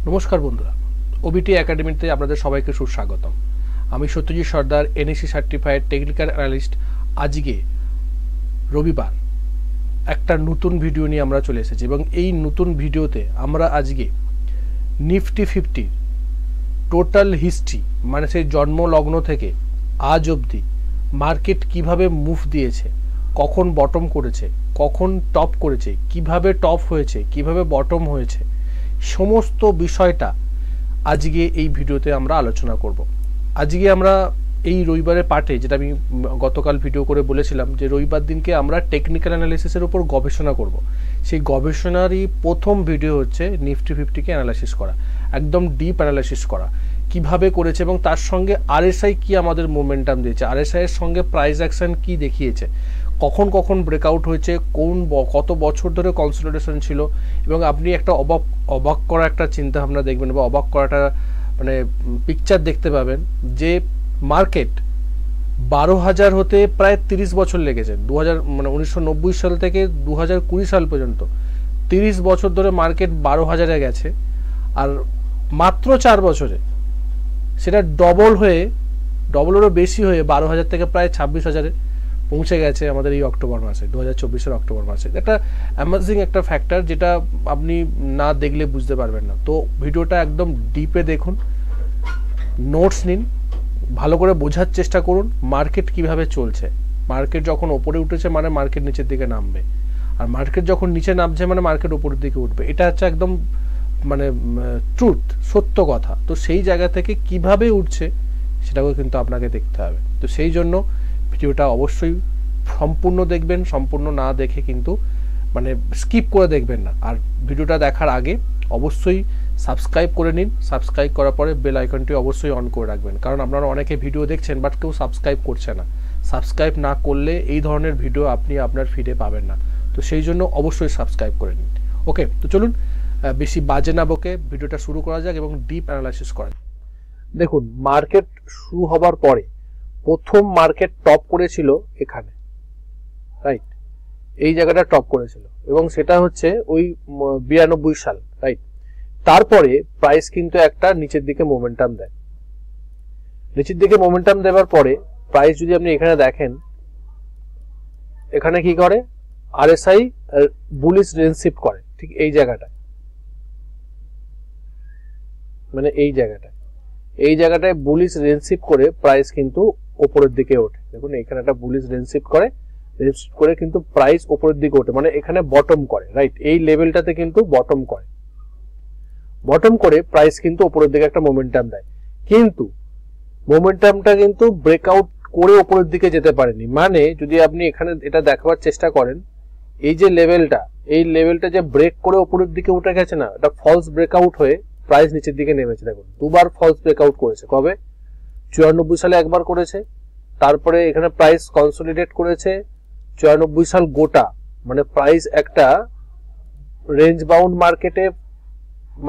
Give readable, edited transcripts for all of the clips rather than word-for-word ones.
নমস্কার বন্ধুরা, ওবিটি একাডেমিতে আপনাদের সবাইকে সুস্বাগতম। আমি সত্যজিৎ সর্দার, এনএসি সার্টিফাইড টেকনিক্যাল অ্যানালিস্ট। আজকে রবিবার একটা নতুন ভিডিও নিয়ে আমরা চলে এসেছি এবং এই নতুন ভিডিওতে আমরা আজকে নিফটি 50 টোটাল হিস্ট্রি, মানে সেই জন্ম লগ্ন থেকে আজ অবধি মার্কেট কিভাবে মুভ দিয়েছে, কখন বটম করেছে, কখন টপ করেছে, কিভাবে টপ হয়েছে, কিভাবে বটম হয়েছে, সমস্ত বিষয়টা আজকে এই ভিডিওতে আমরা আলোচনা করব। আজকে আমরা এই রবিবারের পার্টে, যেটা আমি গতকাল ভিডিও করে বলেছিলাম যে রবিবার দিনকে আমরা টেকনিক্যাল অ্যানালিসিসের উপর গবেষণা করব। সেই গবেষণারই প্রথম ভিডিও হচ্ছে নিফটি 50কে অ্যানালাইসিস করা, একদম ডিপ অ্যানালাইসিস করা কিভাবে করেছে এবং তার সঙ্গে আরএসআই কি আমাদের মোমেন্টাম দিয়েছে, আরএসআই এর সঙ্গে প্রাইস অ্যাকশন কি দেখিয়েছে, কখন কখন ব্রেকআউট হয়েছে, কত বছর ধরে কনসলিডেশন ছিল, এবং আপনি একটা অবাক করা একটা চিন্তা ভাবনা দেখবেন বা অবাক করাটা মানে পিকচার দেখতে পাবেন যে মার্কেট 12,000 হতে প্রায় 30 বছর লেগেছে। 1990 সাল থেকে 2020 সাল পর্যন্ত 30 বছর ধরে মার্কেট 12,000-এ গেছে, আর মাত্র 4 বছরে সেটা ডবলেরও বেশি হয়ে 12,000 থেকে প্রায় 26,000-এ পৌঁছে গেছে আমাদের এই অক্টোবর মাসে, 2024-এর অক্টোবর মাসে। একটা অ্যামেজিং একটা ফ্যাক্টর, যেটা আপনি না দেখলে বুঝতে পারবেন না। তো ভিডিওটা একদম ডিপে দেখুন, নোটস নিন, ভালো করে বোঝার চেষ্টা করুন মার্কেট কিভাবে চলছে। মার্কেট যখন ওপরে উঠেছে মানে মার্কেট নিচের দিকে নামবে, আর মার্কেট যখন নিচে নামছে মানে মার্কেট ওপরের দিকে উঠবে। এটা হচ্ছে একদম মানে ট্রুথ, সত্য কথা। তো সেই জায়গা থেকে কিভাবে উঠছে সেটাকেও কিন্তু আপনাকে দেখতে হবে। তো সেই জন্য ভিডিওটা অবশ্যই সম্পূর্ণ দেখবেন, সম্পূর্ণ না দেখে কিন্তু মানে স্কিপ করে দেখবেন না। আর ভিডিওটা দেখার আগে অবশ্যই সাবস্ক্রাইব করে নিন। সাবস্ক্রাইব করার পরে বেল আইকনটি অবশ্যই অন করে রাখবেন, কারণ আপনারা অনেকে ভিডিও দেখছেন বাট কেউ সাবস্ক্রাইব করছে না। সাবস্ক্রাইব না করলে এই ধরনের ভিডিও আপনি আপনার ফিডে পাবেন না। তো সেই জন্য অবশ্যই সাবস্ক্রাইব করে নিন। ওকে, তো চলুন বেশি বাজে না বকে ভিডিওটা শুরু করা যাক এবং ডিপ অ্যানালাইসিস করা যাক। দেখুন, মার্কেট শুরু হবার পরে প্রথম মার্কেট টপ করেছিল এখানে, রাইট? এই জায়গাটা টপ করেছিল এবং সেটা হচ্ছে ওই 92 সাল, রাইট? তারপরে প্রাইস কিন্তু একটা নিচের দিকে মোমেন্টাম দেয়। নিচের দিকে মোমেন্টাম দেওয়ার পরে প্রাইস যদি আপনি এখানে দেখেন, এখানে কি করে, আরএসআই বুলিশ রেঞ্জ শিফট করে ঠিক এই জায়গাটায়, মানে এই জায়গাটায় বুলিশ রেঞ্জ শিফট করে প্রাইস কিন্তু উপরের দিকে ওঠে। দেখুন এখানে একটা বুলিশ রেঞ্জ শিফট করে কিন্তু প্রাইস উপরের দিকে ওঠে, মানে এখানে বটম করে, রাইট? এই লেভেলটাতে কিন্তু বটম করে প্রাইস কিন্তু উপরের দিকে একটা মোমেন্টাম দেয়, কিন্তু মোমেন্টামটা কিন্তু ব্রেকআউট করে উপরের দিকে যেতে পারেনি। মানে যদি আপনি এখানে এটা দেখাবার চেষ্টা করেন, এই যে লেভেলটা যে ব্রেক করে উপরের দিকে উঠে গেছে না, এটা ফলস ব্রেকআউট হয়ে প্রাইস নিচের দিকে নেমেছে। দেখুন দুবার ফলস ব্রেকআউট করেছে। কবে? 94 সালে একবার করেছে, তারপরে এখানে প্রাইস কনসলিডেট করেছে 94 সাল গোটা, মানে প্রাইস একটা রেঞ্জ বাউন্ড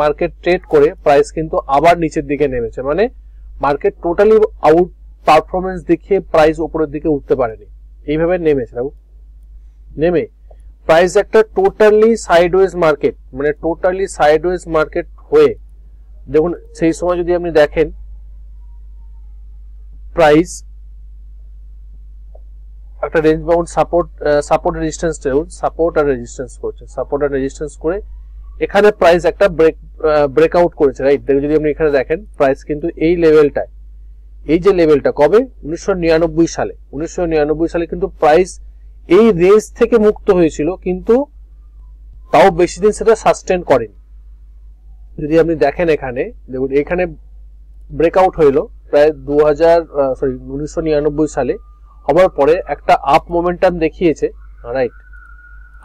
মার্কেট ট্রেড করে প্রাইস কিন্তু আবার নিচের দিকে নেমেছে। মানে মার্কেট টোটালি আউট পারফরমেন্স দেখিয়ে প্রাইস উপরের দিকে উঠতে পারেনি, এইভাবে নেমেছে। দেখো নেমে প্রাইস একটা টোটালি সাইডওয়েজ মার্কেট হয়ে, দেখুন সেই সময় যদি আপনি দেখেন প্রাইস একটা রেঞ্জ বাউন্ড সাপোর্ট আর রেজিস্ট্যান্স করে এখানে প্রাইস একটা ব্রেকআউট করেছে, রাইট? যদি আপনি এখানে দেখেন প্রাইস কিন্তু এই যে লেভেলটা কবে, 1999 সালে কিন্তু প্রাইস এই রেঞ্জ থেকে মুক্ত হয়েছিল, কিন্তু তাও বেশি দিন সেটা সাস্টেন করেনি। যদি আপনি দেখেন এখানে, দেখুন এখানে ব্রেকআউট হইলো প্রায় 1999 সালে, হবার পরে একটা আপ মোমেন্টাম দেখিয়েছে, রাইট?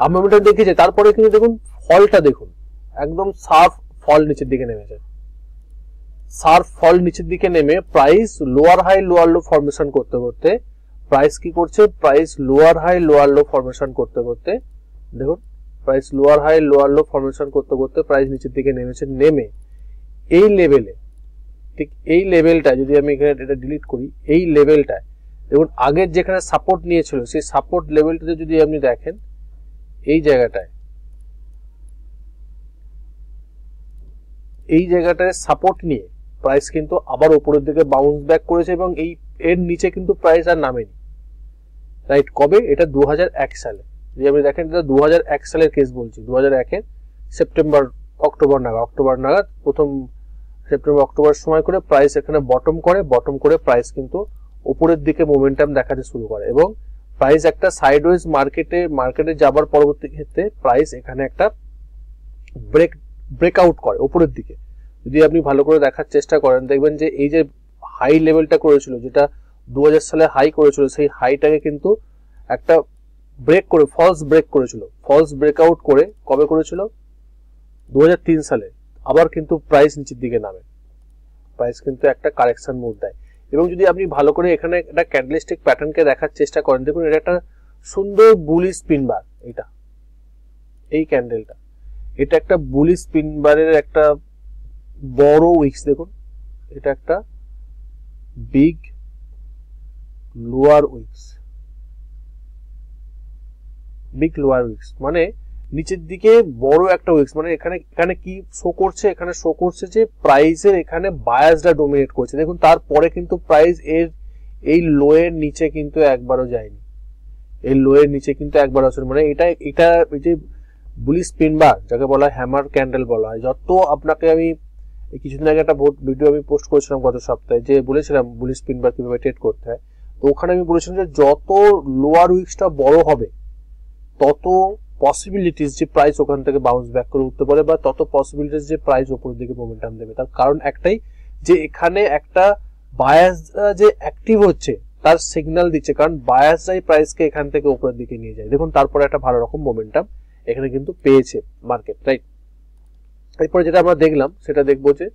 আপ মোমেন্টাম দেখিয়েছে, তারপরে কিন্তু দেখুন ফলটা দেখুন, একদম শার্প ফল নিচের দিকে নেমেছে। নেমে price lower high lower low formation করতে প্রাইস কি করছে, price lower high lower low formation করতে দেখুন price lower high lower low formation করতে প্রাইস নিচের দিকে নেমেছে। নেমে এই লেভেলে, ঠিক এই লেভেলটা যদি আমি এখানে এটা ডিলিট করি, এই লেভেলটায় দেখুন আগের যেখানে সাপোর্ট নিয়েছিল সেই সাপোর্ট লেভেলটাতে যদি আপনি দেখেন, এই জায়গাটায় এই জায়গাটায় সাপোর্ট নিয়ে প্রাইস কিন্তু আবার উপরের দিকে বাউন্স ব্যাক করেছে এবং এই এর নিচে কিন্তু প্রাইস আর নামেনি, রাইট। কবে? এটা 2001 সালে। যদি আপনি দেখেন এটা 2001 সালের কেস বলছি, 2001-এর সেপ্টেম্বর অক্টোবর নাগাদ প্রথম সেপ্টেম্বর অক্টোবর সময় করে প্রাইস এখানে বটম করে প্রাইস কিন্তু উপরের দিকে মোমেন্টাম দেখাতে শুরু করে এবং প্রাইস একটা সাইডওয়েজ মার্কেটে যাবার পরবর্তী ক্ষেত্রে প্রাইস এখানে একটা ব্রেকআউট করে উপরের দিকে। যদি আপনি ভালো করে দেখার চেষ্টা করেন দেখবেন যে এই যে হাই লেভেলটা করেছিল, যেটা 2000 সালে হাই করেছিল, সেই হাইটাকে কিন্তু একটা ব্রেক করে ফলস ব্রেকআউট করে কবে করেছিল? 2003 সালে। আবার কিন্তু প্রাইস নিচের দিকে নামে, প্রাইস কিন্তু একটা কারেকশন মুভ দেয়। এবং যদি আপনি ভালো করে এখানে একটা ক্যান্ডেলস্টিক প্যাটার্নকে দেখার চেষ্টা করেন, দেখুন এটা একটা সুন্দর বুলিশ স্পিন বার। এই ক্যান্ডেলটা এটা একটা বুলিশ স্পিন বারের একটা বড় উইক্স। দেখুন এটা একটা বিগ লোয়ার উইক্স, মানে নিচের দিকে বড় একটা উইক্স। মানে এখানে কি শো করছে? এখানে শো করছে যে প্রাইসের এখানে বায়াসটা ডোমিনেট করছে। দেখুন তারপরে কিন্তু প্রাইস এই লোয়ের নিচে কিন্তু একবারও যায়নি, মানে এটা এই যে বুলিশ স্পিন বার যাকে বলা হয় হ্যামার ক্যান্ডেল বলা হয়। যত আপনাকে আমি কিছুদিন আগে একটা ভিডিও আমি পোস্ট করেছিলাম গত সপ্তাহে, যে বলেছিলাম বুলিশ স্পিন বার কিভাবে ট্রেড করতে হয়। তো ওখানে আমি বলেছিলাম যে যত লোয়ার উইক্সটা বড় হবে তত পসিবিলিটিস যে প্রাইস ওখান থেকে বাউন্স ব্যাক করে উঠতে পারে, বা তত পসিবিলিটিস যে প্রাইস উপরের দিকে মোমেন্টাম দেবে। তার কারণ একটাই, যে এখানে একটা বায়াস যে অ্যাক্টিভ হচ্ছে তার সিগন্যাল দিচ্ছে, কারণ বায়াসরাই প্রাইসকে এখান থেকে উপরের দিকে নিয়ে যায়। দেখুন তারপরে একটা ভালো রকম মোমেন্টাম এখানে কিন্তু পেয়েছে মার্কেট, রাইট। এরপরে যেটা আমরা দেখলাম সেটা দেখবো যে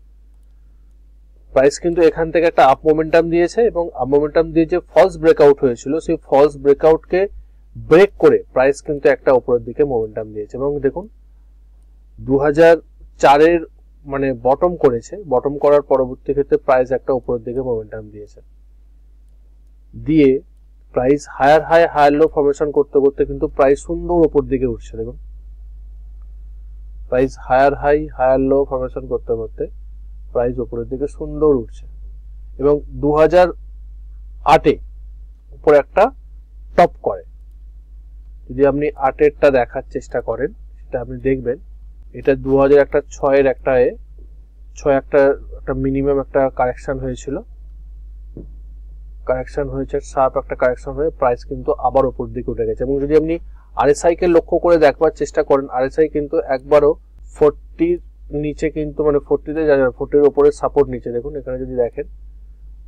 প্রাইস কিন্তু এখান থেকে একটা আপ মোমেন্টাম দিয়েছে এবং আপ মোমেন্টাম দিয়ে যে ফলস ব্রেকআউট হয়েছিল সেই ফলস ব্রেকআউটকে ব্রেক করে প্রাইস কিন্তু একটা উপরের দিকে মোমেন্টাম দিয়েছে। এবং দেখুন 2004-এর মানে বটম করার পরবর্তী ক্ষেত্রে প্রাইস একটা উপরের দিকে মোমেন্টাম দিয়ে প্রাইস হায়ার লো ফরমেশন করতে করতে কিন্তু প্রাইস সুন্দর উপর দিকে উঠছে। দেখুন প্রাইস হায়ার লো ফরমেশন করতে করতে প্রাইস উপরের দিকে সুন্দর উঠছে এবং 2008-এ উপরে একটা টপ করে। যদি আপনি 8-এরটা দেখার চেষ্টা করেন সেটা আপনি দেখবেন, এটা 2006-এর একটা মিনিমাম একটা কারেকশন হয়েছিল, শার্প একটা কারেকশন হয়ে প্রাইস কিন্তু আবার উপর দিকে উঠে গেছে। এবং যদি আপনি আরএসআই কে লক্ষ্য করে দেখবার চেষ্টা করেন, আরএসআই কিন্তু একবারও 40 নিচে কিন্তু মানে 40-তে 40-এর উপরে সাপোর্ট নিচ্ছে। দেখুন এখানে যদি দেখেন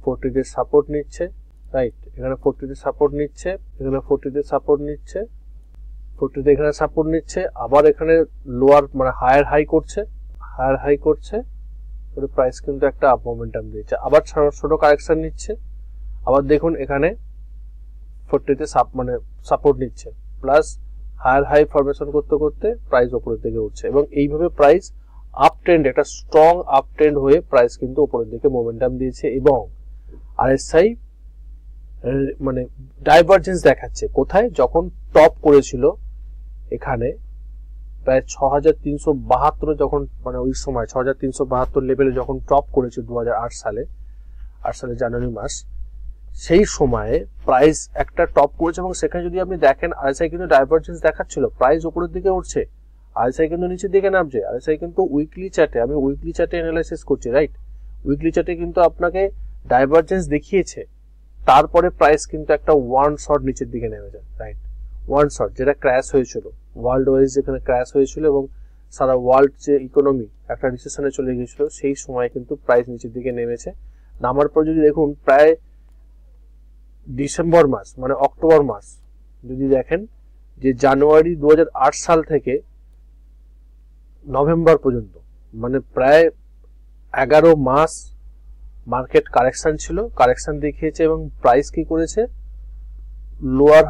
40-তে সাপোর্ট নিচ্ছে, রাইট। এখানে 40-তে সাপোর্ট নিচ্ছে, এখানে 40-তে সাপোর্ট নিচ্ছে, 40-তে এখানে সাপোর্ট নিচ্ছে, আবার এখানে লোয়ার মানে হায়ার হাই করছে, প্রাইস কিন্তু একটা আপ মোমেন্টাম দিয়েছে, আবার ছোট কারেকশন নিচ্ছে, আবার দেখুন এখানে 40-তে সাপোর্ট নিচ্ছে, প্লাস হায়ার হাই ফরমেশন করতে করতে প্রাইস উপরের দিকে উঠছে। এবং এইভাবে প্রাইস আপ ট্রেন্ড, একটা স্ট্রং আপ ট্রেন্ড হয়ে প্রাইস কিন্তু উপরের দিকে মোমেন্টাম দিয়েছে। এবং আরএসআই মানে ডাইভারজেন্স দেখাচ্ছে কোথায়? যখন টপ করেছিল এখানে প্রায় 6372, যখন মানে ওই সময় 6372 লেভেলে যখন টপ করেছিল 2008 সালে জানুয়ারি মাস, সেই সময়ে প্রাইস একটা টপ করেছে এবং সেখানে যদি আপনি দেখেন আরএসআই কিন্তু ডাইভারজেন্স দেখাচ্ছিল, প্রাইস উপরের দিকে উঠছে, আরএসআই কিন্তু নিচের দিকে নামছে। আরএসআই কিন্তু উইকলি চার্টে, আমি উইকলি চার্টে অ্যানালাইসিস করছি, রাইট। উইকলি চার্টে কিন্তু আপনাকে ডাইভারজেন্স দেখিয়েছে, তারপরে প্রাইস কিন্তু একটা ওয়ান শট নিচের দিকে নেমে যায়, রাইট। ওয়ান শট যেটা ক্র্যাশ হয়েছিল, ওয়ার্ল্ড ওয়াইজ যেখানে ক্র্যাশ হয়েছিল এবং সারা ওয়ার্ল্ড যে ইকোনমি একটা রিসেশনে চলে গিয়েছিল, সেই সময় কিন্তু প্রাইস নিচের দিকে নেমেছে। নামার পর যদি দেখুন প্রায় ডিসেম্বর মাস মানে অক্টোবর মাস যদি দেখেন, যে জানুয়ারি 2008 সাল থেকে নভেম্বর পর্যন্ত মানে প্রায় 11 মাস মার্কেট কারেকশন ছিল, কারেকশন দেখিয়েছে এবং প্রাইস কি করেছে? লোয়ার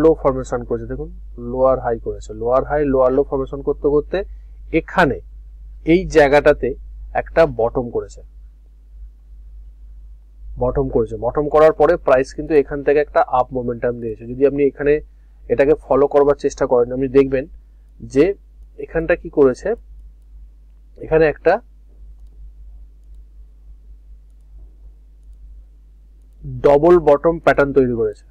লো ফরমেশন করেছে। দেখুন লোয়ার হাই লো ফরমেশন করতে করতে এখানে এই জায়গাটাতে একটা বটম করেছে। বটম করার পরে প্রাইস কিন্তু এখান থেকে একটা আপ মোমেন্টাম দিয়েছে। যদি আপনি এখানে এটাকে ফলো করবার চেষ্টা করেন, আপনি দেখবেন যে এখানটা কি করেছে, এখানে একটা ডবল বটম প্যাটার্ন তৈরি করেছে,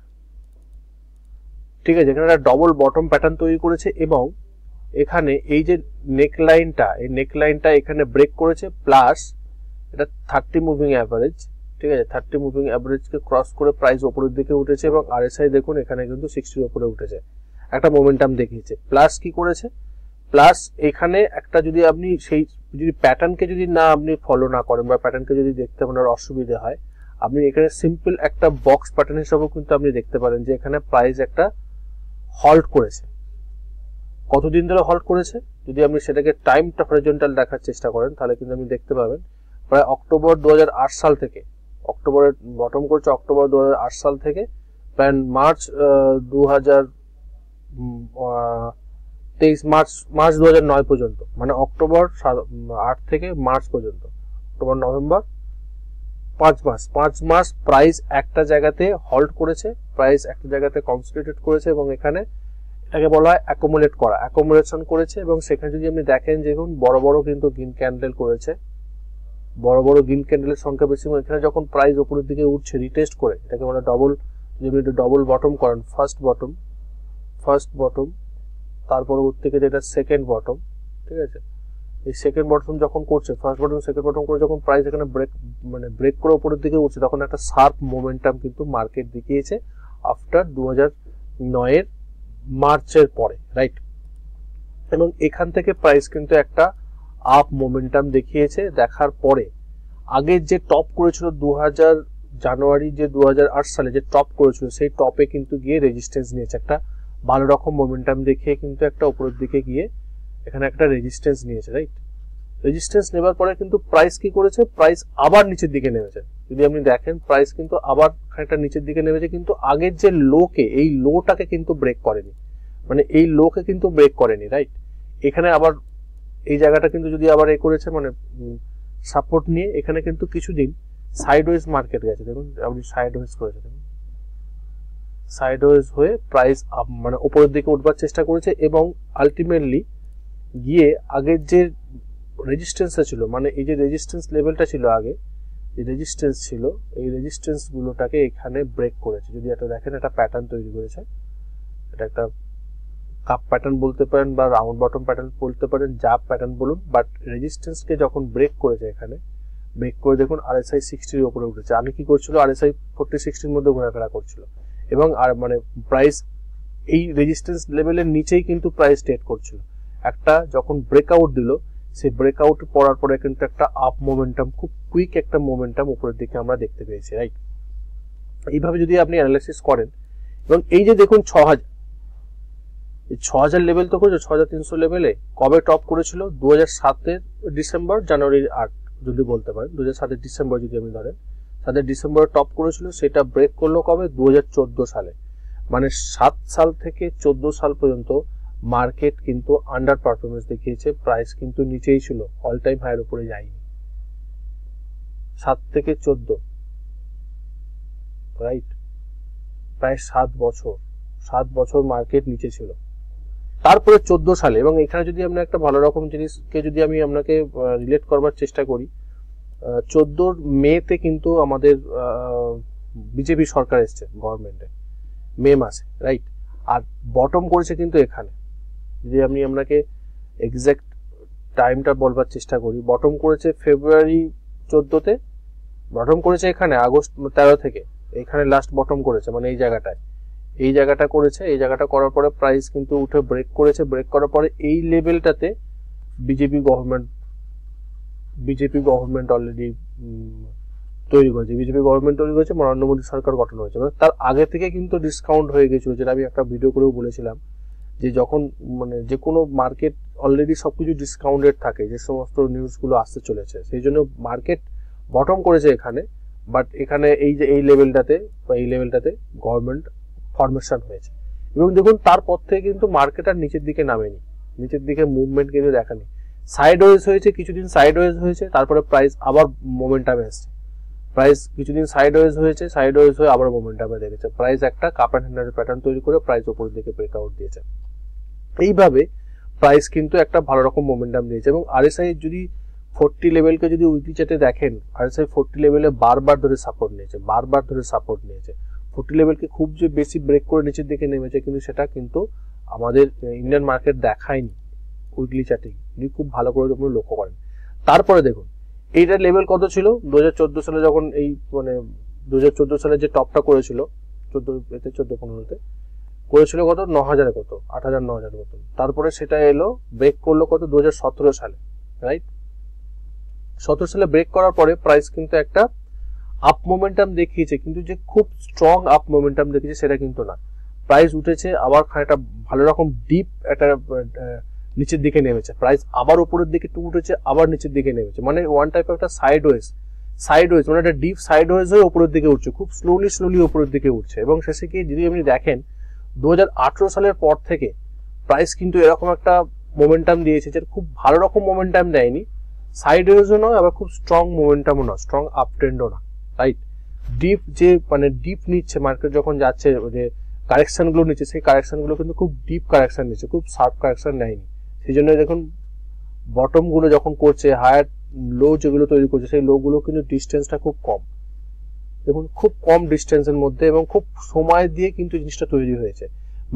ঠিক আছে, এখানে একটা ডবল বটম প্যাটার্ন তৈরি করেছে এবং এখানে এই যে নেকলাইনটা, এই নেকলাইনটা এখানে ব্রেক করেছে, প্লাস এটা 30 মুভিং অ্যাভারেজ, ঠিক আছে, 30 মুভিং অ্যাভারেজকে ক্রস করে প্রাইস উপরের দিকে উঠেছে এবং আরএসআই দেখুন এখানে কিন্তু 60 এর উপরে উঠেছে, একটা মোমেন্টাম দেখিয়েছে। প্লাস কি করেছে, প্লাস এখানে একটা যদি আপনি সেই যদি প্যাটার্নকে যদি না আপনি ফলো না করেন বা প্যাটার্নকে যদি দেখতে আপনার অসুবিধা হয়, আপনি এখানে সিম্পল একটা বক্স প্যাটার্ন হিসেবেও কিন্তু আপনি দেখতে পারেন যে এখানে প্রাইস একটা হল্ট করেছে। কতদিন ধরে হল্ট করেছে, যদি আপনি সেটাকে টাইমটা হরিজন্টাল দেখার চেষ্টা করেন তাহলে কিন্তু আপনি দেখতে পাবেন প্রায় অক্টোবর 2008 সাল থেকে, অক্টোবরে বটম করছে অক্টোবর 2008 সাল থেকে প্রায় মার্চ 2023 মার্চ 2009 পর্যন্ত, মানে অক্টোবর 8 থেকে মার্চ পর্যন্ত, অক্টোবর নভেম্বর 5 মাস প্রাইস একটা জায়গাতে হল্ট করেছে, প্রাইস একটা জায়গাতে কনসেন্ট্রেটেড করেছে এবং এখানে এটাকে বলা হয় অ্যাকুমুলেট করা, অ্যাকুমুলেশন করেছে এবং সেখানে যদি আপনি দেখেন দেখুন বড় বড় কিন্তু গ্রিন ক্যান্ডেল করেছে, বড় বড় গ্রিন ক্যান্ডেলের সংখ্যা বেশি। এখানে যখন প্রাইস উপরের দিকে উঠছে রিটেস্ট করে, এটাকে বলা ডবল, যদি ডবল বটম করেন, ফার্স্ট বটম তার পরবর্তী থেকে যেটা সেকেন্ড বটম, ঠিক আছে, এই সেকেন্ড বটম যখন করছে, ফার্স্ট বটম সেকেন্ড বটম করে যখন প্রাইস এখানে ব্রেক করে উপরের দিকে উঠছে, তখন একটা শার্প মোমেন্টাম কিন্তু মার্কেট দেখিয়েছে আফটার 2009 এর মার্চের পরে, রাইট, এবং এখান থেকে প্রাইস কিন্তু একটা আপ মোমেন্টাম দেখিয়েছে। দেখার পরে আগের যে টপ করেছিল জানুয়ারি যে 2008 সালে যে টপ করেছিল, সেই টপে কিন্তু গিয়ে রেজিস্ট্যান্স নিয়েছে, একটা ভালো রকম মোমেন্টাম দেখিয়ে কিন্তু একটা উপরের দিকে গিয়ে এখানে একটা রেজিস্ট্যান্স নিয়েছে, রাইট। রেজিস্ট্যান্স নেবার পরে কিন্তু প্রাইস কি করেছে, প্রাইস আবার নিচের দিকে নেমেছে। যদি আপনি দেখেন প্রাইস কিন্তু আবার খানিকটা নিচের দিকে নেমেছে, কিন্তু আগের যে লোকে, এই লোটাকে কিন্তু ব্রেক করেনি, মানে এই লোকে কিন্তু ব্রেক করেনি, রাইট। এখানে আবার এই জায়গাটা কিন্তু যদি আবার করেছে, মানে সাপোর্ট নিয়ে এখানে কিন্তু কিছুদিন সাইডওয়েজ মার্কেট গেছে, দেখুন আপনি সাইডওয়েজ করেছে, দেখুন সাইডওয়েজ হয়ে প্রাইস মানে উপরের দিকে উঠবার চেষ্টা করেছে এবং আলটিমেটলি গিয়ে আগের যে রেজিস্ট্যান্সটা ছিল, মানে এই যে রেজিস্ট্যান্স লেভেলটা ছিল আগে, যে রেজিস্ট্যান্স ছিল, এই রেজিস্ট্যান্স গুলোটাকে এখানে ব্রেক করেছে। যদি এটা দেখেন, একটা প্যাটার্ন তৈরি করেছে, এটা একটা কাপ প্যাটার্ন বলতে পারেন বা রাউন্ড বটম প্যাটার্ন বলতে পারেন, জাব প্যাটার্ন বলুন, বাট রেজিস্ট্যান্সকে যখন ব্রেক করেছে এখানে ব্রেক করে দেখুন আরএসআই 60 এর উপরে উঠেছে। আগে কি করছিল, আরএসআই 40-60 এর মধ্যে ঘোরাফেরা করছিল এবং আর মানে প্রাইস এই রেজিস্ট্যান্স লেভেলের নিচেই কিন্তু প্রাইস ট্রেড করছিল। একটা যখন ব্রেকআউট দিল, সেই ব্রেকআউট পড়ার পরে কিন্তু একটা আপ মোমেন্টাম, খুব কুইক একটা মোমেন্টাম উপরের দিকে আমরা দেখতে পেয়েছি, রাইট। এইভাবে যদি আপনি অ্যানালাইসিস করেন এবং এই যে দেখুন 6000, এই 6000 লেভেল তো করেছে, 6300 লেভেলে কবে টপ করেছিল, 2007 ডিসেম্বর, জানুয়ারির 8 যদি বলতে পারেন, 2007 ডিসেম্বর যদি আপনি ধরেন, তাদের ডিসেম্বরে টপ করেছিল, সেটা ব্রেক করলো কবে, 2014 সালে। মানে 7 সাল থেকে 14 সাল পর্যন্ত মার্কেট কিন্তু আন্ডার পারফরমেন্স দেখিয়েছে, প্রাইস কিন্তু নিচেই ছিল, অল টাইম হাইয়ের উপরে যায়নি। 7 থেকে 14, রাইট, প্রায় 7 বছর মার্কেট নিচে ছিল। তারপরে 14 সালে, এবং এখানে যদি আমরা একটা ভালো রকম জিনিসকে যদি আমি আপনাকে রিলেট করবার চেষ্টা করি, 14 মেতে কিন্তু আমাদের বিজেপি সরকার এসছে গভর্নমেন্টে, মে মাসে, রাইট। আর বটম করেছে কিন্তু এখানে, যদি আমি আপনাকে এক্সাক্ট টাইমটা বলবার চেষ্টা করি, বটম করেছে ফেব্রুয়ারি 14-তে, বটম করেছে এখানে আগস্ট 13 থেকে, এখানে লাস্ট বটম করেছে, মানে এই জায়গাটা করেছে। এই জায়গাটা করার পরে প্রাইস কিন্তু উঠে ব্রেক করেছে, ব্রেক করার পরে এই লেভেলটাতে বিজেপি গভর্নমেন্ট অলরেডি তৈরি করেছে, নরেন্দ্র মোদী সরকার গঠন হয়েছে। মানে তার আগে থেকে কিন্তু ডিসকাউন্ট হয়ে গেছিল, যেটা আমি একটা ভিডিও করেও বলেছিলাম, যে যখন মানে যে কোনো মার্কেট অলরেডি সবকিছু ডিসকাউন্টেড থাকে, যে সমস্ত নিউজগুলো আসতে চলেছে, সেই জন্য মার্কেট বটম করেছে এখানে, বাট এখানে এই যে এই লেভেলটাতে গভর্নমেন্ট ফরমেশন হয়েছে। এবং দেখুন তারপর থেকে কিন্তু মার্কেট আর নিচের দিকে নামেনি, নিচের দিকে মুভমেন্ট কিন্তু দেখানি, সাইডওয়েজ হয়েছে, কিছুদিন সাইডওয়েজ হয়েছে, তারপরে প্রাইস আবার মোমেন্টামে এসছে, প্রাইস কিছুদিন সাইডওয়েজ হয়ে আবার মোমেন্টামে দেখেছে, প্রাইস একটা কাপ অ্যান্ড হ্যান্ডেল প্যাটার্ন তৈরি করে প্রাইস উপরের দিকে ব্রেকআউট দিয়েছে। এইভাবে প্রাইস কিন্তু একটা ভালো রকম মোমেন্টাম দিয়েছে। এবং আরএসআই যদি 40 লেভেলকে যদি উইকলি চার্টে দেখেন, আরএসআই 40 লেভেলে বারবার ধরে সাপোর্ট নিয়েছে, 40 লেভেলকে খুব যে বেশি ব্রেক করে নিচের দিকে নেমেছে, কিন্তু সেটা কিন্তু আমাদের ইন্ডিয়ান মার্কেট দেখায়নি উইকলি চার্টে, যদি খুব ভালো করে আপনি লক্ষ্য করেন। তারপরে দেখুন এইটার লেভেল কত ছিল 2014 সালে, যখন এই 2014 সালে যে টপটা করেছিল 14-15তে করেছিল কত 9000 কত 8000-9000 কত, তারপরে সেটা এলো ব্রেক করলো কত 2017 সালে, রাইট। 17 সালে ব্রেক করার পরে প্রাইস কিন্তু একটা আপ মোমেন্টাম দেখিয়েছে, কিন্তু যে খুব স্ট্রং আপ মোমেন্টাম দেখিয়েছে সেটা কিন্তু না। প্রাইস উঠেছে, আবার একটা ভালো রকম ডিপ একটা নিচের দিকে নেমেছে, প্রাইস আবার উপরের দিকে একটু উঠেছে, আবার নিচের দিকে নেমেছে, মানে ওয়ান টাইপ একটা সাইডওয়েজ মানে একটা ডিপ সাইডওয়েজ হয়ে উপরের দিকে উঠছে, খুব স্লোলি উপরের দিকে উঠছে। এবং শেষে গিয়ে যদি আপনি দেখেন 2018 সালের পর থেকে প্রাইস কিন্তু এরকম একটা মোমেন্টাম দিয়েছে, যে খুব ভালো রকম মোমেন্টাম দেয়নি, সাইডওয়েজও নয়, আবার খুব স্ট্রং মোমেন্টামও নয়, স্ট্রং আপ ট্রেন্ডও না, রাইট। ডিপ যে ডিপ নিচ্ছে মার্কেট, যখন যাচ্ছে যে কারেকশন গুলো নিচ্ছে, সেই কারেকশন গুলো কিন্তু খুব ডিপ কারেকশন নিচ্ছে, খুব শার্প কারেকশন নেয়নি। সেই জন্য দেখুন বটম গুলো যখন করছে, হায়ার লো যেগুলো তৈরি করছে, সেই লো গুলো কিন্তু ডিস্টেন্সটা খুব কম, দেখুন খুব কম ডিস্টেন্সের মধ্যে, এবং খুব সময় দিয়ে কিন্তু জিনিসটা তৈরি হয়েছে।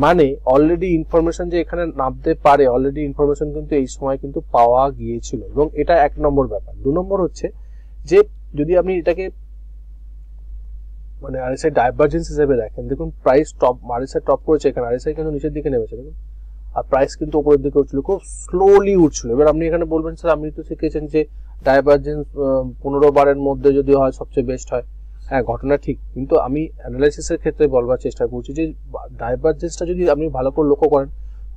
মানে অলরেডি ইনফরমেশন যে এখানে নামতে পারে, অলরেডি ইনফরমেশন কিন্তু এই সময় কিন্তু পাওয়া গিয়েছিল, এবং এটা 1 নম্বর ব্যাপার। 2 নম্বর হচ্ছে যে যদি আপনি এটাকে আরএসআই ডাইভারজেন্স হিসেবে দেখেন, দেখুন প্রাইস টপ, আরএসআই টপ করেছে এখানে, আরএসআই কিন্তু নিচের দিকে নেমেছে দেখুন, আর প্রাইস কিন্তু উপরের দিকে উঠছিল, খুব স্লোলি উঠছিল। এবার আপনি এখানে বলবেন স্যার আপনি তো শিখেছেন যে ডাইভারজেন্স 15 বারের মধ্যে যদি হয় সবচেয়ে বেস্ট হয়। হ্যাঁ, ঘটনা ঠিক, কিন্তু আমি অ্যানালাইসিসের ক্ষেত্রে বলবার চেষ্টা করছি যে ডাইভারজেন্সটা যদি আপনি ভালো করে লক্ষ্য করেন,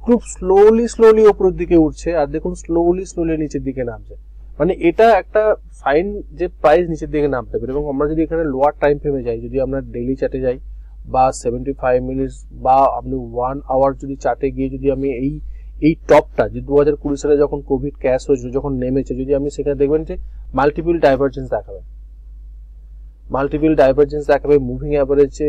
খুব স্লোলি উপরের দিকে উঠছে, আর দেখুন স্লোলি নিচের দিকে নামছে, মানে এটা একটা সাইন যে প্রাইস নিচের দিকে নামতে পারে। এবং আমরা যদি এখানে লোয়ার টাইম ফ্রেমে যাই, যদি আমরা ডেইলি চার্টে যাই বা 75 মিনিটস বা আপনি 1 আওয়ার যদি চার্টে গিয়ে যদি আমি এই টপটা যে 2020 সালে যখন কোভিড ক্যাশ হয়েছিল, যখন নেমেছে, যদি আপনি সেখানে দেখবেন যে মাল্টিপল ডাইভারজেন্স দেখাবে, মুভিং অ্যাভারেজে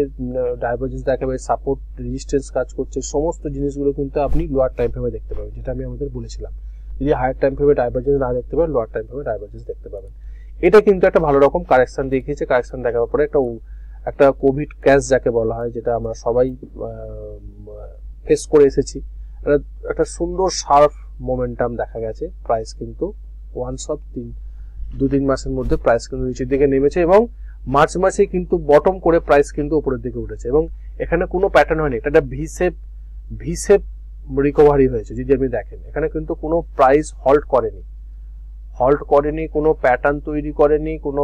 ডাইভারজেন্স দেখাবে, সাপোর্ট রেজিস্ট্যান্স কাজ করছে, সমস্ত জিনিসগুলো কিন্তু আপনি লোয়ার টাইম ফ্রেমে দেখতে পাবেন, যেটা আমি আমাদের বলেছিলাম। যদি হায়ার টাইম ফ্রেমে ডাইভারজেন্স না দেখতে পাবেন, লোয়ার টাইম ফ্রেমে ডাইভারজেন্স দেখতে পাবেন। এটা কিন্তু একটা ভালো রকম কারেকশন দেখিয়েছে। কারেকশন দেখার পরে একটা কোভিড ক্যাশ যাকে বলা হয়, যেটা আমরা সবাই ফেস করে এসেছি, একটা সুন্দর শার্প মোমেন্টাম দেখা গেছে। প্রাইস কিন্তু ওয়ান্স অফ 2-3 মাসের মধ্যে প্রাইস কিন্তু নিচের দিকে নেমেছে, এবং মার্চ মাসে কিন্তু বটম করে প্রাইস কিন্তু উপরের দিকে উঠেছে, এবং এখানে কোনো প্যাটার্ন হয়নি, এটা ভি শেপ রিকভারি হয়েছে। যদি আপনি দেখেন এখানে কিন্তু কোনো প্রাইস হল্ট করেনি, কোনো প্যাটার্ন তৈরি করেনি, কোনো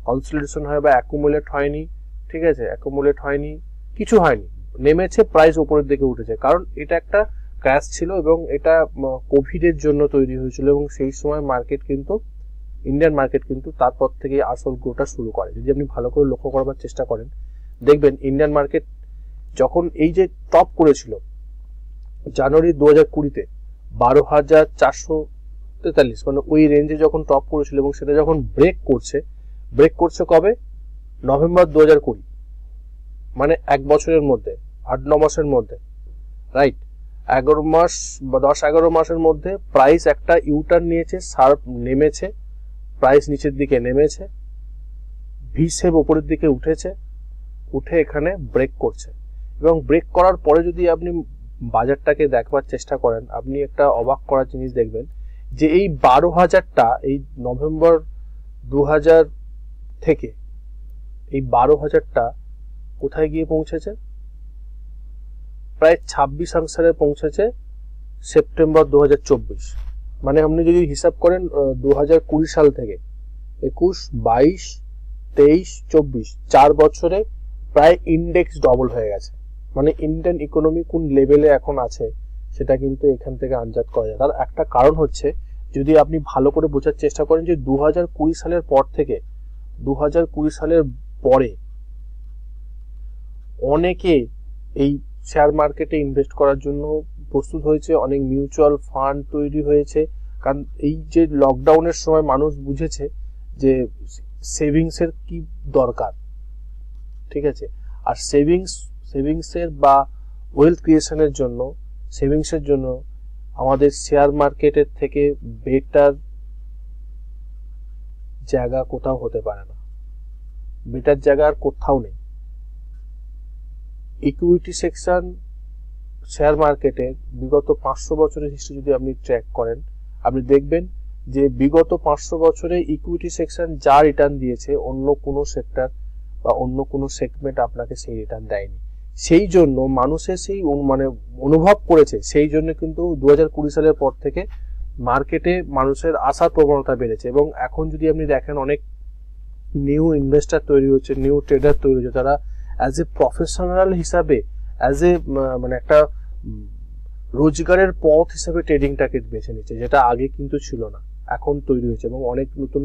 কনসলিডেশন হয় বা অ্যাকুমুলেট হয়নি, ঠিক আছে, কিছু হয়নি, নেমেছে, প্রাইস উপরের দিকে উঠেছে। কারণ এটা একটা ক্র্যাশ ছিল, এবং এটা কোভিডের জন্য তৈরি হয়েছিল, এবং সেই সময় ইন্ডিয়ান মার্কেট কিন্তু তারপর থেকে আসল গ্রোটা শুরু করে। যদি আপনি ভালো করে লক্ষ্য করবার চেষ্টা করেন, দেখবেন ইন্ডিয়ান মার্কেট যখন এই যে টপ করেছিল জানুয়ারি 2020-তে 12,443, মানে ওই রেঞ্জে যখন টপ করেছিল, এবং সেটা যখন ব্রেক করছে কবে, নভেম্বর 2020, মানে 1 বছরের মধ্যে, 8-9 মাসের মধ্যে, রাইট, 10-11 মাসের মধ্যে প্রাইস একটা ইউটার্ন নিয়েছে, শার্প নেমেছে, প্রাইস নিচের দিকে নেমেছে, ভি শেপ উপরের দিকে উঠে এখানে ব্রেক করছে। এবং ব্রেক করার পরে যদি আপনি বাজারটাকে দেখবার চেষ্টা করেন, আপনি একটা অবাক করার জিনিস দেখবেন, যে এই 12,000টা এই নভেম্বর 2000 থেকে এই 12,000টা কোথায় গিয়ে পৌঁছেছে, প্রায় 26 আনসারে পৌঁছেছে সেপ্টেম্বর 2024। মানে আপনি যদি হিসাব করেন 2020 সাল থেকে 21, 22, 23, 24, 4 বছরে প্রায় ইন্ডেক্স ডবল হয়ে গেছে। মানে ইন্ডিয়ান ইকোনমি কোন লেভেলে এখন আছে সেটা কিন্তু এখান থেকে আন্দাজ করা যায়। তার একটা কারণ হচ্ছে, যদি আপনি ভালো করে বোঝার চেষ্টা করেন, যে 2020 সালের পর থেকে 2020 সালের পরে অনেকে এই শেয়ার মার্কেটে ইনভেস্ট করার জন্য প্রস্তুত হয়েছে, অনেক মিউচুয়াল ফান্ড তৈরি হয়েছে। কারণ এই যে লকডাউনের সময় মানুষ বুঝেছে যে সেভিংসের কি দরকার, ঠিক আছে, আর সেভিংসের বা ওয়েলথ ক্রিয়েশনের জন্য, সেভিংসের জন্য আমাদের শেয়ার মার্কেটের থেকে বেটার জায়গা কোথাও হতে পারে না, বেটার জায়গা আর কোথাও নেই। ইকুইটি সেকশন শেয়ার মার্কেটের বিগত 500 বছরের হিস্ট্রি যদি আপনি ট্র্যাক করেন, আপনি দেখবেন যে বিগত 500 বছরে ইকুইটি সেকশন যা রিটার্ন দিয়েছে অন্য কোনো সেক্টর বা অন্য কোনো সেগমেন্ট আপনাকে সেই রিটার্ন দেয়নি। সেই জন্য মানুষের সেই মানে অনুভব করেছে, সেই জন্য কিন্তু 2020 সালের পর থেকে মার্কেটে মানুষের আসার প্রবণতা বেড়েছে। এবং এখন যদি আপনি দেখেন অনেক নিউ ইনভেস্টার তৈরি হচ্ছে, নিউ ট্রেডার তৈরি হচ্ছে, তারা অ্যাজ এ প্রফেশনাল হিসাবে, অ্যাজ এ মানে একটা রোজগারের পথ হিসাবে ট্রেডিংটাকে বেছে নিচ্ছে, যেটা আগে কিন্তু ছিল না, এখন তৈরি হয়েছে। এবং অনেক নতুন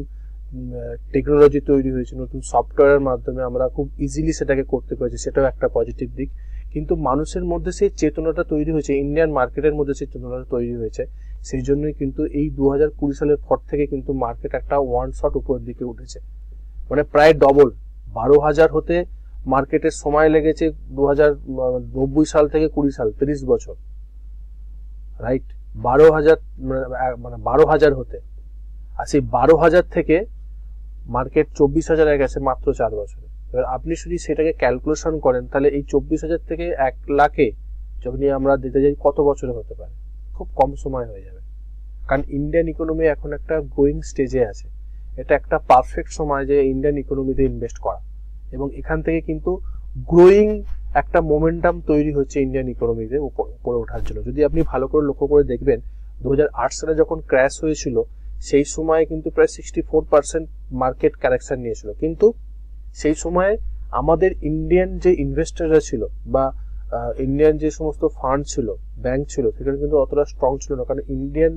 টেকনোলজি তৈরি হয়েছে, নতুন সফটওয়্যারের মাধ্যমে আমরা খুব ইজিলি সেটাকে করতে পেরেছি, সেটাও একটা পজিটিভ দিক। কিন্তু মানুষের মধ্যে সেই চেতনাটা তৈরি হয়েছে, ইন্ডিয়ান মার্কেটের মধ্যে সেই চেতনাটা তৈরি হয়েছে। সেই জন্যই কিন্তু এই 2020 সালের পর থেকে কিন্তু মার্কেট একটা ওয়ান শট উপরের দিকে উঠেছে, মানে প্রায় ডবল। 12,000 হতে মার্কেটের সময় লেগেছে 2090 সাল থেকে 20 সাল, 30 বছর, রাইট? 12,000 মানে 12,000 হতে, আর সেই 12,000 থেকে মার্কেট 24,000 গেছে মাত্র 4 বছরে। এবার আপনি যদি সেটাকে ক্যালকুলেশন করেন, তাহলে এই 24,000 থেকে 1 লাখে যখন আমরা দিতে যাই কত বছরে হতে পারে? খুব কম সময় হয়ে যাবে। কারণ ইন্ডিয়ান ইকোনমি এখন একটা গ্রোয়িং স্টেজে আছে, এটা একটা পারফেক্ট সময় যে ইন্ডিয়ান ইকোনমিতে ইনভেস্ট করা। এবং এখান থেকে কিন্তু গ্রোয়িং একটা মোমেন্টাম তৈরি হচ্ছে ইন্ডিয়ান ইকোনমিতে উপরে ওঠার জন্য। যদি আপনি ভালো করে লক্ষ্য করে দেখবেন, 2008 সালে যখন ক্র্যাশ হয়েছিল, সেই সময় কিন্তু প্রায় 64% মার্কেট কারেকশন নিয়েছিল। কিন্তু সেই সময় আমাদের ইন্ডিয়ান যে ইনভেস্টররা ছিল বা ইন্ডিয়ান যে সমস্ত ফান্ড ছিল, ব্যাংক ছিল, সেখানে কিন্তু অতটা স্ট্রং ছিল না। কারণ ইন্ডিয়ান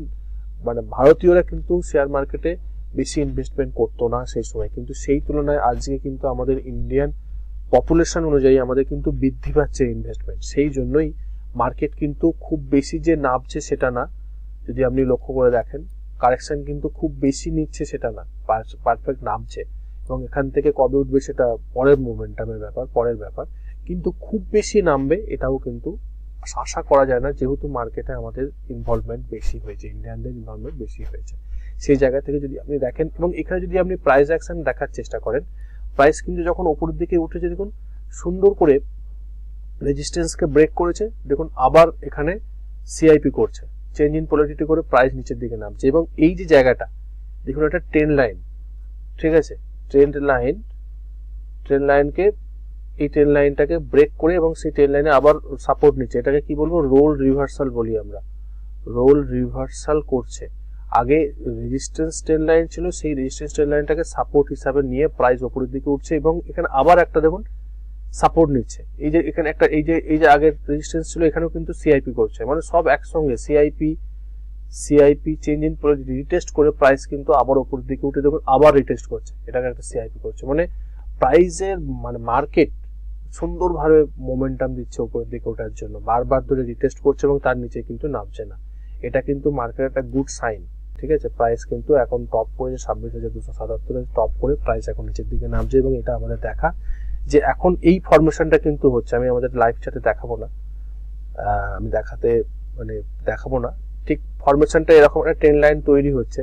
মানে ভারতীয়রা কিন্তু শেয়ার মার্কেটে বেশি ইনভেস্টমেন্ট করতো না সেই সময়। কিন্তু সেই তুলনায় আজকে কিন্তু আমাদের ইন্ডিয়ান পপুলেশন অনুযায়ী আমাদের কিন্তু বৃদ্ধি পাচ্ছে ইনভেস্টমেন্ট। সেই জন্যই মার্কেট কিন্তু খুব বেশি যে নামছে সেটা না, যদি আপনি লক্ষ্য করে দেখেন কারেকশন কিন্তু খুব বেশি নিচ্ছে সেটা না, পারফেক্ট নামছে। এবং এখান থেকে কবে উঠবে সেটা পরের মোমেন্টামের ব্যাপার, পরের ব্যাপার। কিন্তু খুব বেশি নামবে এটাও কিন্তু আশা করা যায় না, যেহেতু মার্কেটে আমাদের ইনভলভমেন্ট বেশি হয়েছে, ইন্ডিয়ানদের ইনভলভমেন্ট বেশি হয়েছে। সেই জায়গা থেকে যদি আপনি দেখেন, এবং এখানে যদি আপনি প্রাইস অ্যাকশন দেখার চেষ্টা করেন, প্রাইস কিন্তু যখন উপরের দিকে উঠেছে, দেখুন সুন্দর করে রেজিস্ট্যান্সকে ব্রেক করেছে, দেখুন আবার এখানে সিআইপি করছে, চেঞ্জ ইন পোলারিটি করে প্রাইস নিচের দিকে নামছে। এবং এই যে জায়গাটা দেখুন, একটা ট্রেন্ড লাইন, ঠিক আছে, ট্রেন্ড লাইনকে এই ট্রেন্ড লাইনটাকে ব্রেক করে এবং সেই ট্রেন্ড লাইনে আবার সাপোর্ট নিচ্ছে, এটাকে কি বলবো, রোল রিভার্সাল বলি আমরা, রোল রিভার্সাল করছে। আগে রেজিস্ট্যান্স ট্রেন্ড লাইন ছিল, সেই রেজিস্ট্যান্স ট্রেন্ড লাইনটাকে সাপোর্ট হিসাবে নিয়ে প্রাইস উপরের দিকে উঠছে। এবং এখানে আবার একটা দেখুন সাপোর্ট নিচ্ছে, এই যে এখানে একটা এই যে আগের রেজিস্ট্যান্স ছিল, এখানেও কিন্তু সিআইপি করছে, মানে সব একসঙ্গে CIP change in polarity retest করে প্রাইস কিন্তু আবার উপরের দিকে উঠে দেখুন আবার রিটেস্ট করছে, এটাকে একটা সিআইপি করছে। মানে প্রাইসের মানে মার্কেট সুন্দরভাবে মোমেন্টাম দিচ্ছে উপরের দিকে ওঠার জন্য, বারবার ধরে রিটেস্ট করছে এবং তার নিচে কিন্তু নামছে না। এটা কিন্তু মার্কেট একটা গুড সাইন, ঠিক আছে। প্রাইস কিন্তু এখন টপ করেছে 26,277 টপ করে প্রাইস এখন নিচের দিকে নামছে। এবং এটা আমাদের দেখা যে এখন এই ফরমেশনটা কিন্তু হচ্ছে, আমি আমাদের লাইভ চ্যাটে দেখাবো না, আমি দেখাবো না, ঠিক ফরমেশনটা এরকম একটা ট্রেন্ড লাইন তৈরি হচ্ছে।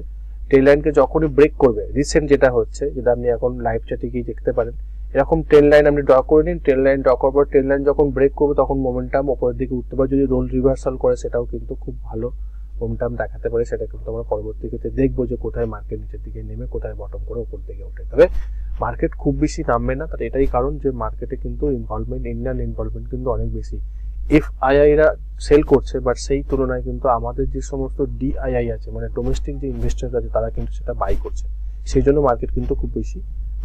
ট্রেন্ড লাইনকে যখনই ব্রেক করবে, রিসেন্ট যেটা হচ্ছে, যেটা আপনি এখন লাইভ চ্যাটে গিয়ে দেখতে পারেন, এরকম ট্রেন্ড লাইন আপনি ড্র করে নিন। ট্রেন্ড লাইন ড্র করার পর ট্রেন্ড লাইন যখন ব্রেক করবে তখন মোমেন্টাম উপরের দিকে উঠতে পারে। যদি রোল রিভার্সাল করে সেটাও কিন্তু খুব ভালো মোমেন্টাম দেখাতে পারে। সেটা কিন্তু আমরা পরবর্তী ক্ষেত্রে দেখবো যে কোথায় মার্কেট নিচের দিকে নেমে কোথায় বটম করে উপর দিকে ওঠে। তবে মার্কেট খুব বেশি নামবে না, তার এটাই কারণ যে মার্কেটে কিন্তু ইনভলভমেন্ট, ইন্ডিয়ান ইনভলভমেন্ট কিন্তু অনেক বেশি। এফআইআইরা সেল করছে, বাট সেই তুলনায় কিন্তু আমাদের যে সমস্ত ডিআইআই আছে, মানে ডোমেস্টিক যে ইনভেস্টার আছে, তারা কিন্তু সেটা বাই করছে। সেই জন্য মার্কেট কিন্তু খুব বেশি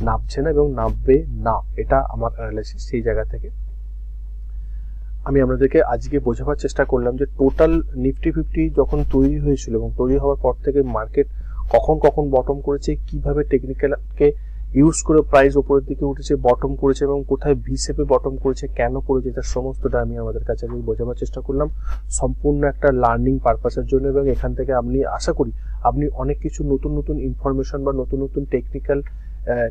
নামছে না এবং নামবে না, এটা আমার অ্যানালাইসিস। সেই জায়গা থেকে আমি আপনাদেরকে আজকে বোঝাবার চেষ্টা করলাম যে টোটাল নিফটি 50 যখন তৈরি হয়েছিল এবং তৈরি হওয়ার পর থেকে মার্কেট কখন বটম করেছে, কিভাবে টেকনিক্যালকে ইউজ করে প্রাইস উপরের দিকে উঠেছে, বটম করেছে এবং কোথায় ভি শেপে বটম করেছে, কেন করেছে, তার সমস্তটা আমি আমাদের কাছে বোঝাবার চেষ্টা করলাম, সম্পূর্ণ একটা লার্নিং পারপাসের জন্য। এবং এখান থেকে আপনি আশা করি আপনি অনেক কিছু নতুন ইনফরমেশন বা নতুন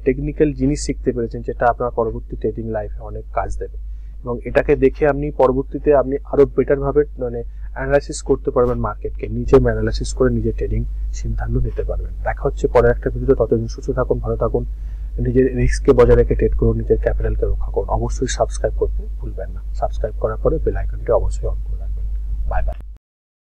টেকনিক্যাল জিনিস শিখতে পেরেছেন, যেটা আপনার পরবর্তী ট্রেডিং লাইফে অনেক কাজ দেবে। এবং এটাকে দেখে আপনি পরবর্তীতে আপনি আরো বেটার ভাবে মানে অ্যানালাইসিস করতে পারবেন, মার্কেটকে নিজে অ্যানালাইসিস করে নিজে ট্রেডিং সিদ্ধান্ত নিতে পারবেন। দেখা হচ্ছে পরের একটা ভিডিওতে, ততদিন সুস্থ থাকুন, ভালো থাকুন, নিজের রিস্ককে বজায় রেখে ট্রেড করুন, নিজের ক্যাপিটালকে রক্ষা করুন। অবশ্যই সাবস্ক্রাইব করতে ভুলবেন না। সাবস্ক্রাইব করার পরে বেল আইকনটি অবশ্যই অন করে রাখবেন। Bye bye.